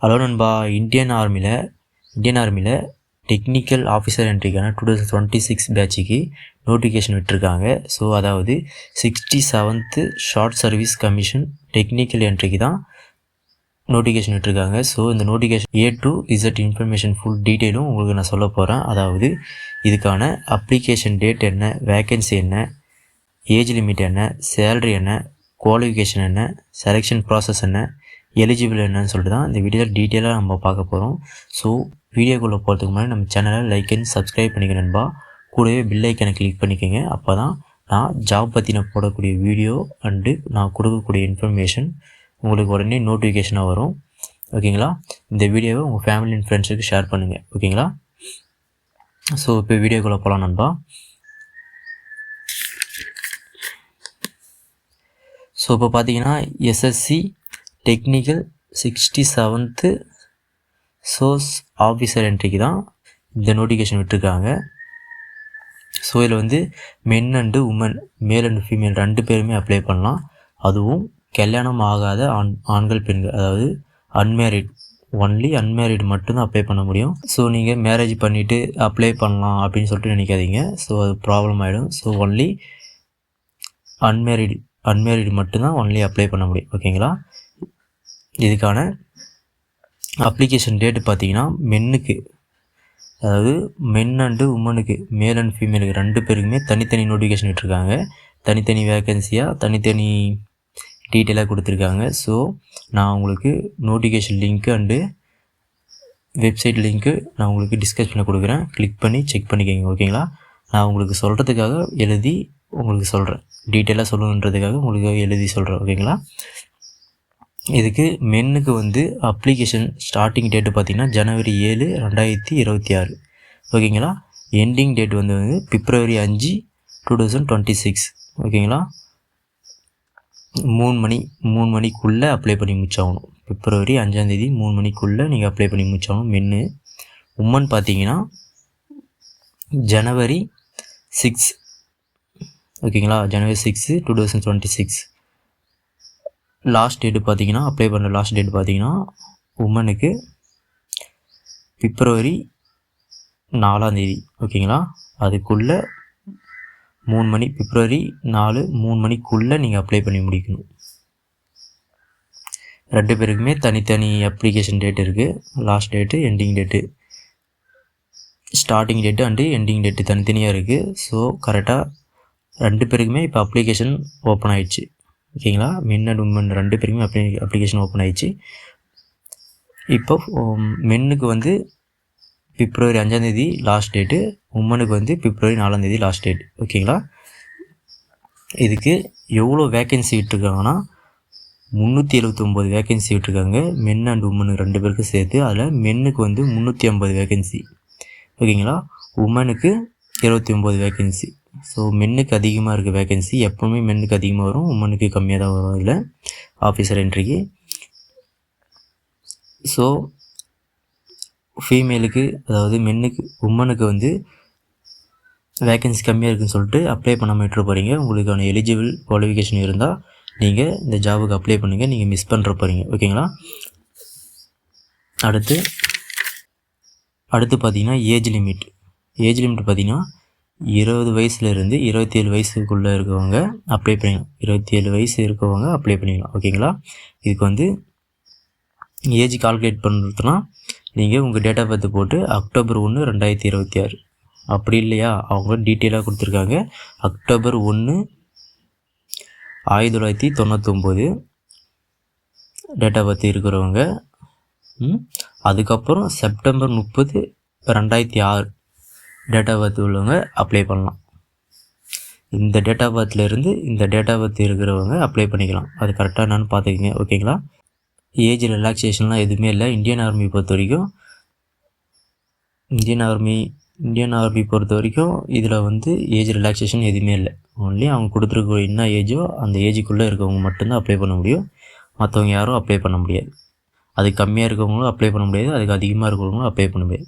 Hello நண்பா, Indian ஆர்மியில் technical officer என்ட்ரிக்கான 2026 பேட்சுக்கு நோட்டிஃபிகேஷன் விட்டுருக்காங்க. ஸோ அதாவது 67th short service commission technical என்ட்ரிக்கு தான் நோட்டிஃபிகேஷன் விட்டுருக்காங்க. ஸோ இந்த notification A to Z information full டீட்டெயிலும் உங்களுக்கு நான் சொல்ல போகிறேன். அதாவது இதுக்கான அப்ளிகேஷன் டேட் என்ன, வேக்கன்சி என்ன, ஏஜ் லிமிட் என்ன, சேலரி என்ன, குவாலிஃபிகேஷன் என்ன, செலெக்ஷன் ப்ராசஸ் என்ன, எலிஜிபிள் என்னன்னு சொல்லிட்டு தான் இந்த வீடியோவில் டீட்டெயிலாக நம்ம பார்க்க போகிறோம். ஸோ வீடியோக்குள்ளே போகிறதுக்கு முன்னாடி நம்ம சேனலை லைக் அண்ட் சப்ஸ்கிரைப் பண்ணிக்க நண்பா. கூடவே பில் ஐக்கனை கிளிக் பண்ணிக்கோங்க. அப்போ தான் நான் ஜாப் பற்றி நான் போடக்கூடிய வீடியோ அண்டு நான் கொடுக்கக்கூடிய இன்ஃபர்மேஷன் உங்களுக்கு உடனே நோட்டிஃபிகேஷனாக வரும். ஓகேங்களா? இந்த வீடியோவை உங்கள் ஃபேமிலி அண்ட் ஃப்ரெண்ட்ஸுக்கு ஷேர் பண்ணுங்கள். ஓகேங்களா? ஸோ இப்போ வீடியோக்குள்ளே போகலாம் நண்பா. ஸோ இப்போ பார்த்தீங்கன்னா SSC technical 67th course officer என்ட்ரிக்கு தான் இந்த நோட்டிஃபிகேஷன் விட்டுருக்காங்க. ஸோ இதில் வந்து men and women, male and female 2 பேருமே அப்ளை பண்ணலாம். அதுவும் கல்யாணம் ஆகாத ஆண்கள் பெண்கள், அதாவது அன்மேரிட், ஒன்லி அன்மேரிட் மட்டும்தான் அப்ளை பண்ண முடியும். ஸோ நீங்கள் மேரேஜ் பண்ணிவிட்டு அப்ளை பண்ணலாம் அப்படின்னு சொல்லிட்டு நினைக்காதீங்க. ஸோ அது ப்ராப்ளம் ஆகிடும். ஸோ ஒன்லி அன்மேரிட் மட்டும்தான் ஒன்லி அப்ளை பண்ண முடியும். ஓகேங்களா? இதுக்கான அப்ளிகேஷன் டேட்டு பார்த்தீங்கன்னா மென்னுக்கு, அதாவது மென் அண்டு உமனுக்கு, மேல் அண்ட் ஃபீமேலுக்கு 2 பேருக்குமே தனித்தனி நோட்டிஃபிகேஷன் விட்டுருக்காங்க. தனித்தனி வேக்கன்சியாக தனித்தனி டீட்டெயிலாக கொடுத்துருக்காங்க. ஸோ நான் உங்களுக்கு notification link and website link நான் உங்களுக்கு டிஸ்கஷனில் கொடுக்குறேன். கிளிக் பண்ணி செக் பண்ணிக்கோங்க. ஓகேங்களா? நான் உங்களுக்கு சொல்கிறதுக்காக எழுதி உங்களுக்கு சொல்கிறேன், டீட்டெயிலாக சொல்லணுன்றதுக்காக உங்களுக்கு எழுதி சொல்கிறேன். ஓகேங்களா? இதுக்கு மென்னுக்கு வந்து அப்ளிகேஷன் ஸ்டார்டிங் டேட்டு பார்த்திங்கன்னா January 7, 2026. ஓகேங்களா? எண்டிங் டேட் வந்து February 5, 2026. ஓகேங்களா? 3 மணிக்குள்ளே அப்ளை பண்ணி முடிச்சாகணும். February 5 3 மணிக்குள்ளே நீங்கள் அப்ளை பண்ணி முடிச்சாகணும் மென்னு. உமன் பார்த்தீங்கன்னா January 6. ஓகேங்களா? January 6, 2026. லாஸ்ட் டேட்டு பார்த்தீங்கன்னா, அப்ளை பண்ணுற லாஸ்ட் டேட் பார்த்தீங்கன்னா உமனுக்கு February 4. ஓகேங்களா? அதுக்குள்ளே 3 மணி, February 4 3 மணிக்குள்ளே நீங்கள் அப்ளை பண்ணி முடிக்கணும். 2 பேருக்குமே தனித்தனி அப்ளிகேஷன் டேட் இருக்குது. Last date, ending date, starting date and ending date தனித்தனியாக இருக்குது. ஸோ கரெக்டாக 2 பேருக்குமே இப்போ அப்ளிகேஷன் ஓப்பன் ஆகிடுச்சு. ஓகேங்களா? மென் அண்ட் உமன் 2 பேருக்குமே அப்ளிகேஷன் ஓப்பன் ஆகிடுச்சு. இப்போ மென்னுக்கு வந்து February 5 லாஸ்ட் டேட்டு, உமனுக்கு வந்து February 4 லாஸ்ட் டேட். ஓகேங்களா? இதுக்கு எவ்வளோ வேக்கன்சி விட்டுருக்காங்கன்னா 379 வேக்கன்சி விட்டுருக்காங்க. மென் அண்ட் உமனுக்கு 2 பேருக்கு சேர்த்து. அதில் மென்னுக்கு வந்து 350 வேக்கன்சி. ஓகேங்களா? உமனுக்கு 29 வேக்கன்சி. ஸோ மென்னுக்கு அதிகமாக இருக்குது வேக்கன்சி. எப்போவுமே மென்னுக்கு அதிகமாக வரும், உமனுக்கு கம்மியாக தான் வரும் இதில் ஆஃபீஸர் என்ட்ரிக்கு. ஸோ ஃபீமேலுக்கு, அதாவது உமனுக்கு வந்து வேக்கன்சி கம்மியாக இருக்குதுன்னு சொல்லிட்டு அப்ளை பண்ணாமல் விட்டுற போகிறீங்க. உங்களுக்கான எலிஜிபிள் குவாலிஃபிகேஷன் இருந்தால் நீங்கள் இந்த ஜாபுக்கு அப்ளை பண்ணுங்கள். நீங்கள் மிஸ் பண்ணுற போகிறீங்க. ஓகேங்களா? அடுத்து பார்த்தீங்கன்னா ஏஜ் லிமிட் பார்த்தீங்கன்னா 20 வயசுலேருந்து 27 வயசுக்குள்ளே இருக்கவங்க அப்ளை பண்ணிக்கலாம். 27 வயசு இருக்கவங்க அப்ளை பண்ணிக்கலாம். ஓகேங்களா? இதுக்கு வந்து ஏஜ் கால்குலேட் பண்ணுறதுனா நீங்கள் உங்கள் டேட் ஆஃப் பர்த் போட்டு October 1, 2026. அப்படி இல்லையா, அவங்க டீட்டெயிலாக கொடுத்துருக்காங்க. October 1, 1999 டேட் ஆஃப் பர்த் இருக்கிறவங்க. அதுக்கப்புறம் September 30, 2006 டேட் ஆஃப் பர்த் உள்ளவங்க அப்ளை பண்ணலாம். இந்த டேட் ஆஃப் பர்த்லேருந்து இந்த டேட் ஆஃப் பர்த் இருக்கிறவங்க அப்ளை பண்ணிக்கலாம். அது கரெக்டாக என்னன்னு பார்த்துக்கிங்க. ஓகேங்களா? ஏஜ் ரிலாக்ஸேஷன்லாம் எதுவுமே இல்லை. இந்தியன் ஆர்மி பொறுத்த வரைக்கும் இதில் வந்து ஏஜ் ரிலாக்ஸேஷன் எதுவுமே இல்லை. ஒன்லி அவங்க கொடுத்துருக்க என்ன ஏஜோ அந்த ஏஜுக்குள்ளே இருக்கவங்க மட்டும்தான் அப்ளை பண்ண முடியும். மற்றவங்க யாரும் அப்ளை பண்ண முடியாது. அதுக்கு கம்மியாக இருக்கவங்களும் அப்ளை பண்ண முடியாது, அதுக்கு அதிகமாக இருக்கவங்களும் அப்ளை பண்ண முடியாது.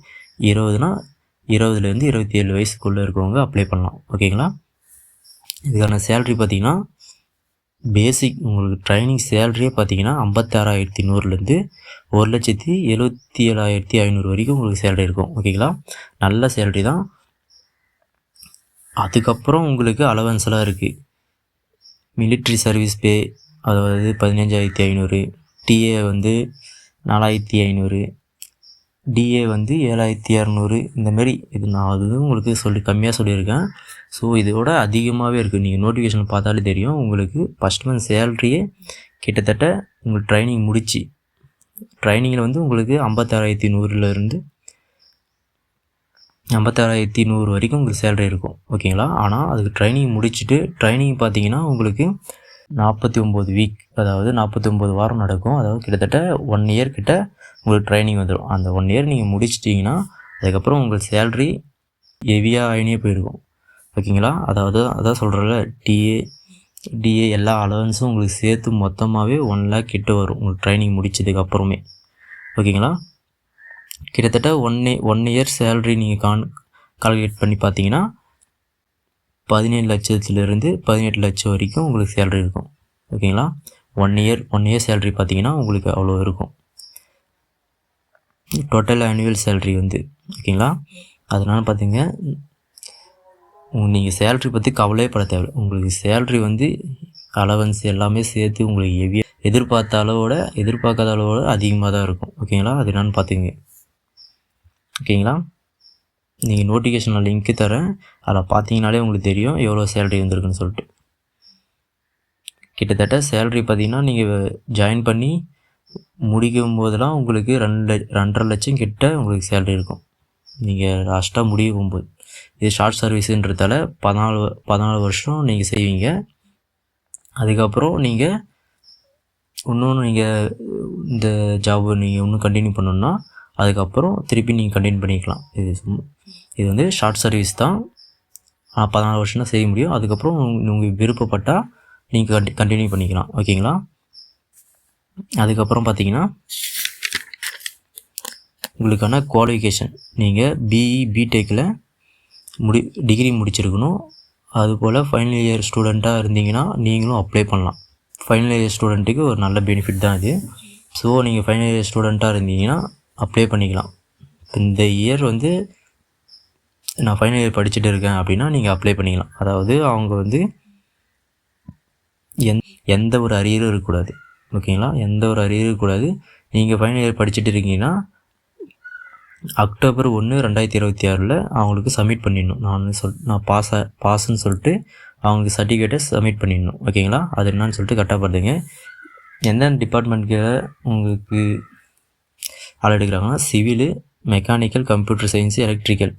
20லேருந்து 27 வயசுக்குள்ளே இருக்கவங்க அப்ளை பண்ணலாம். ஓகேங்களா? இதுக்கான சேலரி பார்த்திங்கன்னா பேசிக் உங்களுக்கு ட்ரைனிங் சேலரியே பார்த்தீங்கன்னா 56,100லேருந்து 1,77,500 வரைக்கும் உங்களுக்கு சேலரி இருக்கும். ஓகேங்களா, நல்ல சேலரி தான். அதுக்கப்புறம் உங்களுக்கு அலவன்ஸ்லாம் இருக்குது. மிலிட்ரி சர்வீஸ் பே அதாவது 15,500, டிஏ வந்து 4,500, டிஏ வந்து 7,200. இந்தமாரி இது நான் உங்களுக்கு கம்மியாக சொல்லியிருக்கேன். ஸோ இதோட அதிகமாகவே இருக்குது. நீங்கள் நோட்டிஃபிகேஷன் பார்த்தாலே தெரியும். உங்களுக்கு ஃபஸ்ட் மந்த் சேலரியே கிட்டத்தட்ட உங்களுக்கு ட்ரைனிங்கில் வந்து உங்களுக்கு 56,100லேருந்து 56,100 வரைக்கும் உங்களுக்கு சேலரி இருக்கும். ஓகேங்களா, ஆனால் அதுக்கு ட்ரைனிங் முடிச்சுட்டு ட்ரைனிங் பார்த்தீங்கன்னா உங்களுக்கு 49 வீக், அதாவது 49 வாரம் நடக்கும். அதாவது கிட்டத்தட்ட 1 இயர் கிட்ட உங்களுக்கு ட்ரைனிங் வந்துடும். அந்த 1 இயர் நீங்கள் முடிச்சிட்டிங்கன்னா அதுக்கப்புறம் உங்களுக்கு சேல்ரி ஹெவியாக ஆகினே போயிருக்கும். ஓகேங்களா, அதான் சொல்கிறல, டிஏ எல்லா அலவன்ஸும் உங்களுக்கு சேர்த்து மொத்தமாகவே 1 lakh கிட்ட வரும் உங்களுக்கு ட்ரைனிங் முடிச்சதுக்கப்புறமே. ஓகேங்களா, கிட்டத்தட்ட 1 இயர் சேல்ரி நீங்கள் கால்குலேட் பண்ணி பார்த்தீங்கன்னா 17 லட்சத்துலேருந்து 18 லட்சம் வரைக்கும் உங்களுக்கு சேலரி இருக்கும். ஓகேங்களா, 1 இயர் சேலரி பார்த்தீங்கன்னா உங்களுக்கு அவ்வளோ இருக்கும். டோட்டல் ஆனுவல் சேலரி வந்து ஓகேங்களா. அதனால் பார்த்தீங்க, நீங்கள் சேலரி பற்றி கவலையே பட தேவை. உங்களுக்கு சேலரி வந்து அலவன்ஸ் எல்லாமே சேர்த்து உங்களுக்கு ஹெவியாக எதிர்பார்க்காத அளவோட அதிகமாக தான் இருக்கும். ஓகேங்களா, அது என்னன்னு பார்த்துங்க. ஓகேங்களா, நீங்கள் நோட்டிஃபிகேஷனில் லிங்க்கு தரேன், அதில் பார்த்தீங்கனாலே உங்களுக்கு தெரியும் எவ்வளோ சேலரி வந்திருக்குன்னு சொல்லிட்டு. கிட்டத்தட்ட சேலரி பார்த்தீங்கன்னா நீங்கள் ஜாயின் பண்ணி முடிக்கும் போதெல்லாம் உங்களுக்கு 2.5 லட்சம் கிட்ட உங்களுக்கு சேலரி இருக்கும். நீங்கள் லாஸ்ட்டாக முடிய போகும்போது இது ஷார்ட் சர்வீஸுன்றதால 14 வருஷம் நீங்கள் செய்வீங்க. அதுக்கப்புறம் நீங்கள் இந்த ஜாபை நீங்கள் இன்னும் கண்டினியூ பண்ணணுன்னா அதுக்கப்புறம் திருப்பி நீங்கள் கண்டினியூ பண்ணிக்கலாம். இது வந்து ஷார்ட் சர்வீஸ் தான். 14 வருஷம் தான் செய்ய முடியும். அதுக்கப்புறம் உங்களுக்கு விருப்பப்பட்டால் நீங்கள் கண்டினியூ பண்ணிக்கலாம். ஓகேங்களா, அதுக்கப்புறம் பார்த்தீங்கன்னா உங்களுக்கான குவாலிஃபிகேஷன், நீங்கள் பிடெக்கில் டிகிரி முடிச்சிருக்கணும். அதுபோல் ஃபைனல் இயர் ஸ்டூடெண்ட்டாக இருந்தீங்கன்னா நீங்களும் அப்ளை பண்ணலாம். ஃபைனல் இயர் ஸ்டூடெண்ட்டுக்கு ஒரு நல்ல பெனிஃபிட் தான் இது. ஸோ நீங்கள் ஃபைனல் இயர் ஸ்டூடெண்ட்டாக இருந்தீங்கன்னா அப்ளை பண்ணிக்கலாம். இந்த இயர் வந்து நான் ஃபைனல் இயர் படிச்சுட்டு இருக்கேன் அப்படின்னா நீங்கள் அப்ளை பண்ணிக்கலாம். அதாவது அவங்க வந்து எந்த ஒரு அரியரும் இருக்கக்கூடாது. ஓகேங்களா, எந்த ஒரு அரியரும் இருக்கக்கூடாது. நீங்கள் ஃபைனல் இயர் படிச்சுட்டு இருக்கீங்கன்னா October 1, 2026 அவங்களுக்கு சப்மிட் பண்ணிடணும். நான் பாஸ்ன்னு சொல்லிட்டு அவங்களுக்கு சர்டிஃபிகேட்டை சப்மிட் பண்ணிடணும். ஓகேங்களா, அது என்னன்னு சொல்லிட்டு கரெக்டாக பார்த்துங்க. எந்தெந்த டிபார்ட்மெண்ட்டுக்கு உங்களுக்கு ஆள் எடுக்கிறாங்கன்னா civil, mechanical, computer science, electrical.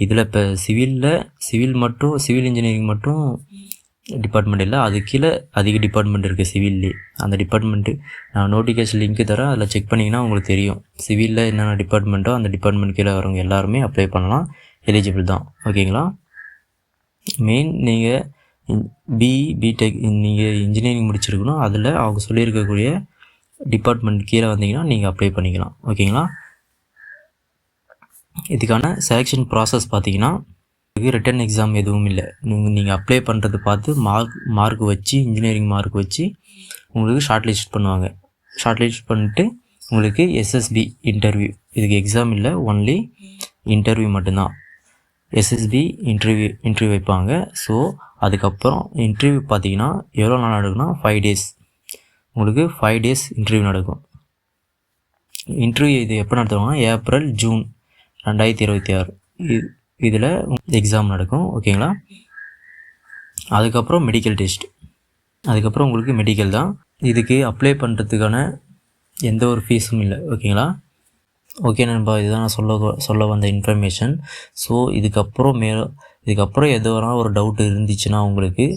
இதில் இப்போ சிவில் இன்ஜினியரிங் மட்டும் டிபார்ட்மெண்ட் இல்லை, அது கீழே அதிக டிபார்ட்மெண்ட் இருக்குது சிவில்லே. அந்த டிபார்ட்மெண்ட்டு நான் நோட்டிஃபிகேஷன் லிங்க்கு தரேன், அதில் செக் பண்ணிங்கன்னா உங்களுக்கு தெரியும். சிவிலில் என்னென்ன டிபார்ட்மெண்ட்டோ அந்த டிபார்ட்மெண்ட் கீழே வரவங்க எல்லாருமே அப்ளை பண்ணலாம், எலிஜிபிள் தான். ஓகேங்களா, மெயின் நீங்கள் பிடெக் நீங்கள் இன்ஜினியரிங் முடிச்சிருக்கணும். அதில் அவங்க சொல்லியிருக்கக்கூடிய டிபார்ட்மெண்ட் கீழே வந்தீங்கன்னா நீங்கள் அப்ளை பண்ணிக்கலாம். ஓகேங்களா, இதுக்கான செலெக்ஷன் ப்ராசஸ் பார்த்தீங்கன்னா ரிட்டன் எக்ஸாம் எதுவும் இல்லை. நீங்கள் அப்ளை பண்ணுறது பார்த்து மார்க் வச்சு, இன்ஜினியரிங் மார்க் வச்சு உங்களுக்கு ஷார்ட் லிஸ்ட் பண்ணுவாங்க. ஷார்ட் லிஸ்ட் பண்ணிட்டு உங்களுக்கு எஸ்எஸ்பி இன்டர்வியூ, இதுக்கு எக்ஸாம் இல்லை, ஒன்லி இன்டர்வியூ மட்டும்தான். எஸ்எஸ்பி இன்டர்வியூ வைப்பாங்க. ஸோ அதுக்கப்புறம் இன்டர்வியூ பார்த்தீங்கன்னா எவ்வளோ நாள் நடக்குன்னா 5 days. உங்களுக்கு 5 days இன்டர்வியூ நடக்கும். இன்டர்வியூ இது எப்போ நடத்துவாங்கன்னா April, June 2026 இதில் எக்ஸாம் நடக்கும். ஓகேங்களா, அதுக்கப்புறம் மெடிக்கல் டெஸ்ட், அதுக்கப்புறம் உங்களுக்கு மெடிக்கல் தான். இதுக்கு அப்ளை பண்ணுறதுக்கான எந்த ஒரு ஃபீஸும் இல்லை. ஓகேங்களா, ஓகே நண்பா, இதுதான் நான் சொல்ல வந்த இன்ஃபர்மேஷன். ஸோ இதுக்கப்புறம் எதுனா ஒரு டவுட் இருந்துச்சுன்னா உங்களுக்கு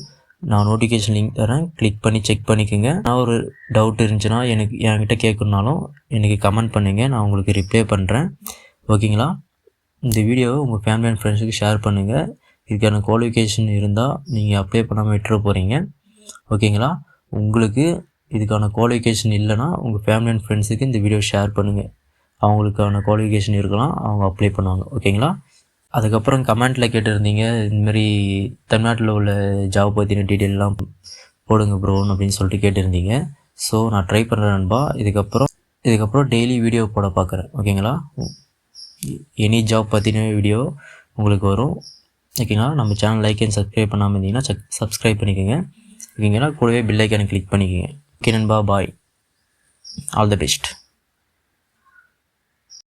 நான் நோட்டிஃபிகேஷன் லிங்க் தரேன், கிளிக் பண்ணி செக் பண்ணிக்கோங்க. நான் ஒரு டவுட் இருந்துச்சுன்னா என்கிட்ட கேட்கணுன்னாலும் எனக்கு கமெண்ட் பண்ணுங்கள், நான் உங்களுக்கு ரிப்ளை பண்ணுறேன். ஓகேங்களா, இந்த வீடியோவை உங்கள் ஃபேமிலி அண்ட் ஃப்ரெண்ட்ஸுக்கு ஷேர் பண்ணுங்கள். இதுக்கான குவாலிஃபிகேஷன் இருந்தால் நீங்கள் அப்ளை பண்ணாமல் விட்டுற போகிறீங்க. ஓகேங்களா, உங்களுக்கு இதுக்கான குவாலிஃபிகேஷன் இல்லைனா உங்கள் ஃபேமிலி அண்ட் ஃப்ரெண்ட்ஸுக்கு இந்த வீடியோ ஷேர் பண்ணுங்கள். அவங்களுக்கான குவாலிஃபிகேஷன் இருக்கலாம், அவங்க அப்ளை பண்ணுவாங்க. ஓகேங்களா, அதுக்கப்புறம் கமெண்ட்டில் கேட்டிருந்தீங்க இந்தமாரி தமிழ்நாட்டில் உள்ள ஜாப் பற்றின டீட்டெயிலெலாம் போடுங்க ப்ரோன்னு அப்படின்னு சொல்லிட்டு கேட்டிருந்தீங்க. ஸோ நான் ட்ரை பண்ணுறேன் நண்பா. இதுக்கப்புறம் டெய்லி வீடியோ போட பார்க்குறேன். ஓகேங்களா? எனி ஜாப் பற்றின வீடியோ உங்களுக்கு வரும். ஓகேங்களா? நம்ம சேனல் லைக் அண்ட் சப்ஸ்கிரைப் பண்ணாமல் இருந்தீங்கன்னா சப்ஸ்கிரைப் பண்ணிக்கோங்க. ஓகேங்களா? கூடவே பெல் ஐக்கானை கிளிக் பண்ணிக்கோங்க. ஓகே நண்பா, பாய். All the best.